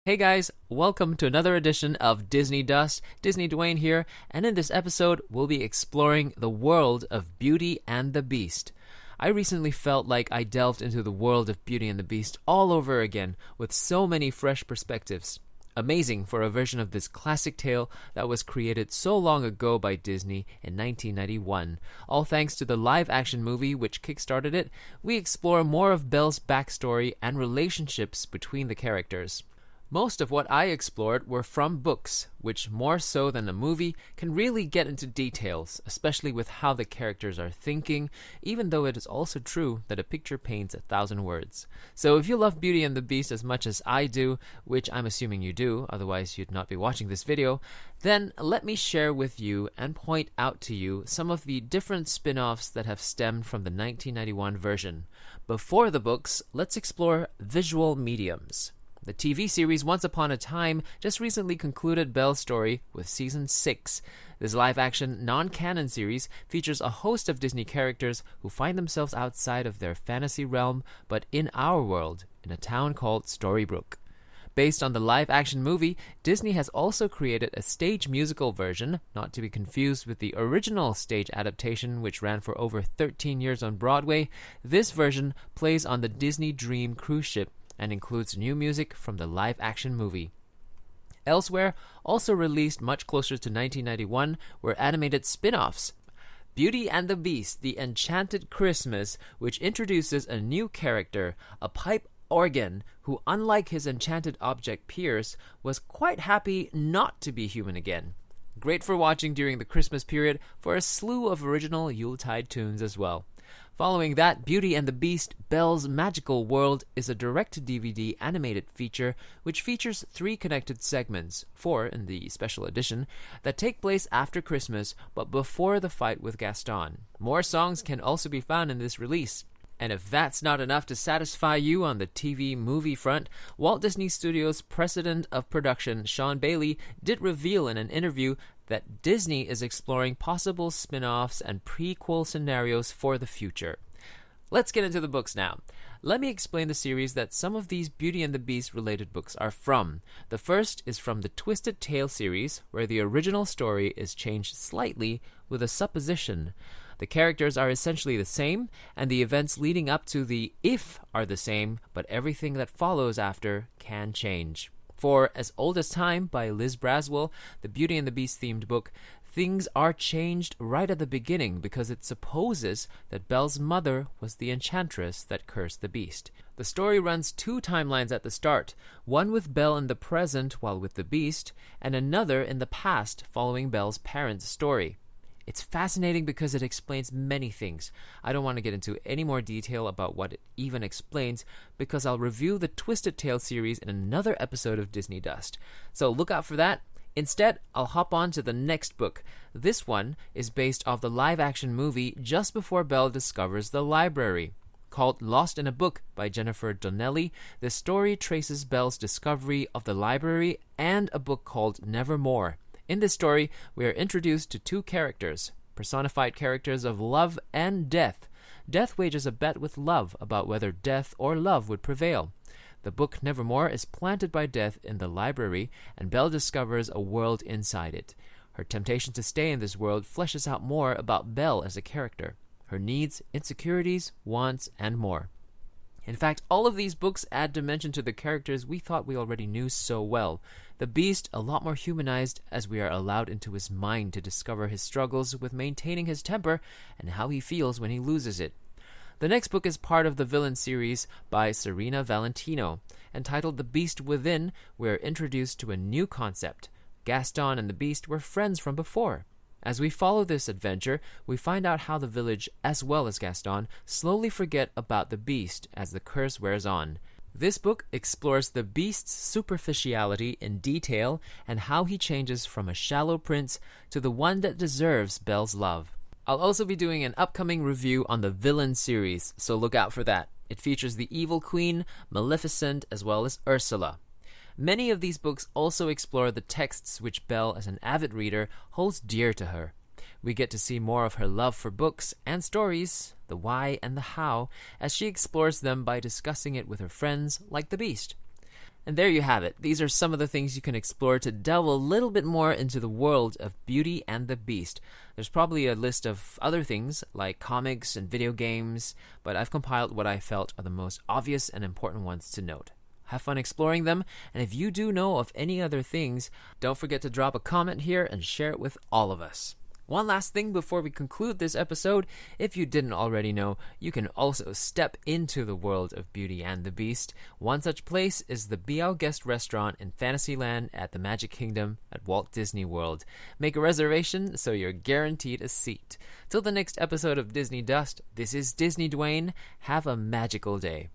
Hey guys, welcome to another edition of Disney Dust. DisneyDwayne here, and in this episode, we'll be exploring the world of Beauty and the Beast. I recently felt like I delved into the world of Beauty and the Beast all over again with so many fresh perspectives. Amazing for a version of this classic tale that was created so long ago by Disney in 1991. All thanks to the live-action movie which kickstarted it, we explore more of Belle's backstory and relationships between the characters. Most of what I explored were from books, which more so than a movie can really get into details, especially with how the characters are thinking, even though it is also true that a picture paints 1,000 words. So if you love Beauty and the Beast as much as I do, which I'm assuming you do, otherwise you'd not be watching this video, then let me share with you and point out to you some of the different spin-offs that have stemmed from the 1991 version. Before the books, let's explore visual mediums. The TV series Once Upon a Time just recently concluded Belle's story with Season 6. This live-action, non-canon series features a host of Disney characters who find themselves outside of their fantasy realm, but in our world, in a town called Storybrooke. Based on the live-action movie, Disney has also created a stage musical version, not to be confused with the original stage adaptation which ran for over 13 years on Broadway. This version plays on the Disney Dream cruise ship and includes new music from the live-action movie. Elsewhere, also released much closer to 1991, were animated spin-offs. Beauty and the Beast, The Enchanted Christmas, which introduces a new character, a pipe organ, who, unlike his enchanted object peers, was quite happy not to be human again. Great for watching during the Christmas period for a slew of original Yuletide tunes as well. Following that, Beauty and the Beast, Belle's Magical World is a direct-to-DVD animated feature which features 3 connected segments, 4 in the special edition, that take place after Christmas but before the fight with Gaston. More songs can also be found in this release. And if that's not enough to satisfy you on the TV movie front, Walt Disney Studios' president of production, Sean Bailey, did reveal in an interview that Disney is exploring possible spin-offs and prequel scenarios for the future. Let's get into the books now. Let me explain the series that some of these Beauty and the Beast related books are from. The first is from the Twisted Tale series, where the original story is changed slightly with a supposition. The characters are essentially the same, and the events leading up to the if are the same, but everything that follows after can change. For As Old as Time by Liz Braswell, the Beauty and the Beast themed book, things are changed right at the beginning because it supposes that Belle's mother was the enchantress that cursed the Beast. The story runs 2 timelines at the start, one with Belle in the present while with the Beast, and another in the past following Belle's parents' story. It's fascinating because it explains many things. I don't want to get into any more detail about what it even explains because I'll review the Twisted Tale series in another episode of Disney Dust. So look out for that. Instead, I'll hop on to the next book. This one is based off the live-action movie just before Belle discovers the library. Called Lost in a Book by Jennifer Donnelly, the story traces Belle's discovery of the library and a book called Nevermore. In this story, we are introduced to 2 characters, personified characters of love and death. Death wages a bet with love about whether death or love would prevail. The book Nevermore is planted by Death in the library, and Belle discovers a world inside it. Her temptation to stay in this world fleshes out more about Belle as a character, her needs, insecurities, wants, and more. In fact, all of these books add dimension to the characters we thought we already knew so well. The Beast a lot more humanized as we are allowed into his mind to discover his struggles with maintaining his temper and how he feels when he loses it. The next book is part of the Villain series by Serena Valentino. Entitled The Beast Within, we are introduced to a new concept. Gaston and the Beast were friends from before. As we follow this adventure, we find out how the village, as well as Gaston, slowly forget about the Beast as the curse wears on. This book explores the Beast's superficiality in detail and how he changes from a shallow prince to the one that deserves Belle's love. I'll also be doing an upcoming review on the Villain series, so look out for that. It features the Evil Queen, Maleficent, as well as Ursula. Many of these books also explore the texts which Belle, as an avid reader, holds dear to her. We get to see more of her love for books and stories, the why and the how, as she explores them by discussing it with her friends like the Beast. And there you have it. These are some of the things you can explore to delve a little bit more into the world of Beauty and the Beast. There's probably a list of other things like comics and video games, but I've compiled what I felt are the most obvious and important ones to note. Have fun exploring them, and if you do know of any other things, don't forget to drop a comment here and share it with all of us. One last thing before we conclude this episode, if you didn't already know, you can also step into the world of Beauty and the Beast. One such place is the Biao Guest Restaurant in Fantasyland at the Magic Kingdom at Walt Disney World. Make a reservation so you're guaranteed a seat. Till the next episode of Disney Dust, this is DisneyDwayne. Have a magical day.